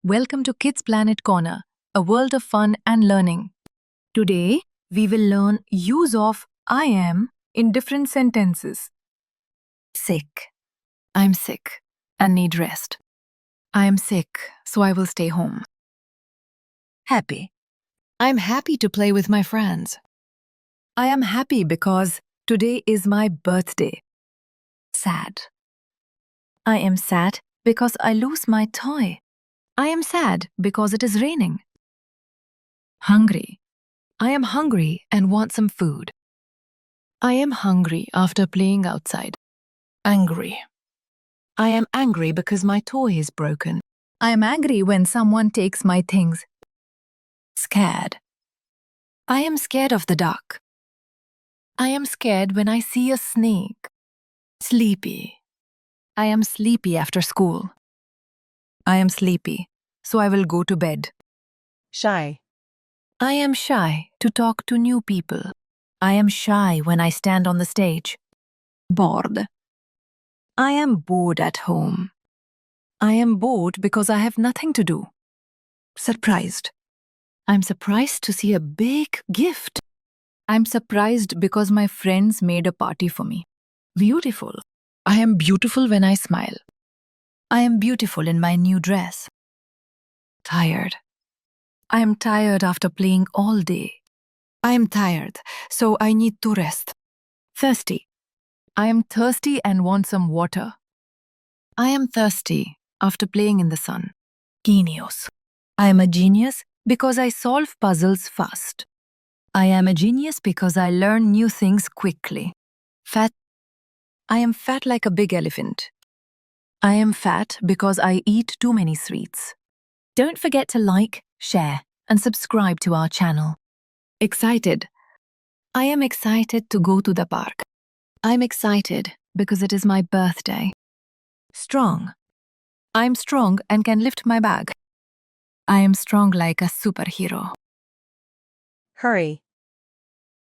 Welcome to Kids Planet Corner, a world of fun and learning. Today, we will learn use of I am in different sentences. Sick. I'm sick and need rest. I am sick, so I will stay home. Happy. I'm happy to play with my friends. I am happy because today is my birthday. Sad. I am sad because I lose my toy. I am sad because it is raining. Hungry. I am hungry and want some food. I am hungry after playing outside. Angry. I am angry because my toy is broken. I am angry when someone takes my things. Scared. I am scared of the dark. I am scared when I see a snake. Sleepy. I am sleepy after school. I am sleepy, so I will go to bed. Shy. I am shy to talk to new people. I am shy when I stand on the stage. Bored. I am bored at home. I am bored because I have nothing to do. Surprised. I'm surprised to see a big gift. I'm surprised because my friends made a party for me. Beautiful. I am beautiful when I smile. I am beautiful in my new dress. Tired. I am tired after playing all day. I am tired, so I need to rest. Thirsty. I am thirsty and want some water. I am thirsty after playing in the sun. Genius. I am a genius because I solve puzzles fast. I am a genius because I learn new things quickly. Fat. I am fat like a big elephant. I am fat because I eat too many sweets. Don't forget to like, share, and subscribe to our channel. Excited. I am excited to go to the park. I'm excited because it is my birthday. Strong. I'm strong and can lift my bag. I am strong like a superhero. Hurry.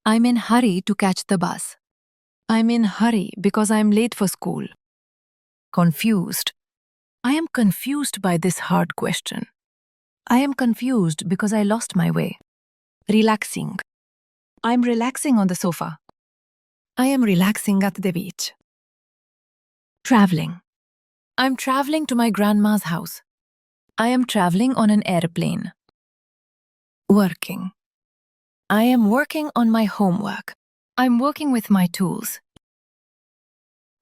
I'm in hurry to catch the bus. I'm in hurry because I'm late for school. Confused. I am confused by this hard question. I am confused because I lost my way. Relaxing. I'm relaxing on the sofa. I am relaxing at the beach. Traveling. I'm traveling to my grandma's house. I am traveling on an airplane. Working. I am working on my homework. I'm working with my tools.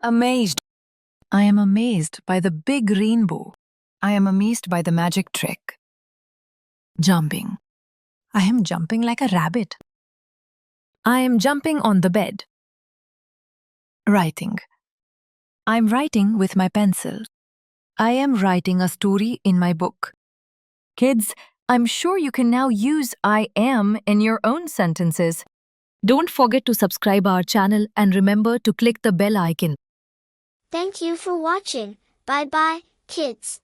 Amazed. I am amazed by the big rainbow. I am amazed by the magic trick. Jumping. I am jumping like a rabbit. I am jumping on the bed. Writing. I'm writing with my pencil. I am writing a story in my book. Kids, I'm sure you can now use I am in your own sentences. Don't forget to subscribe our channel and remember to click the bell icon. Thank you for watching. Bye bye, kids.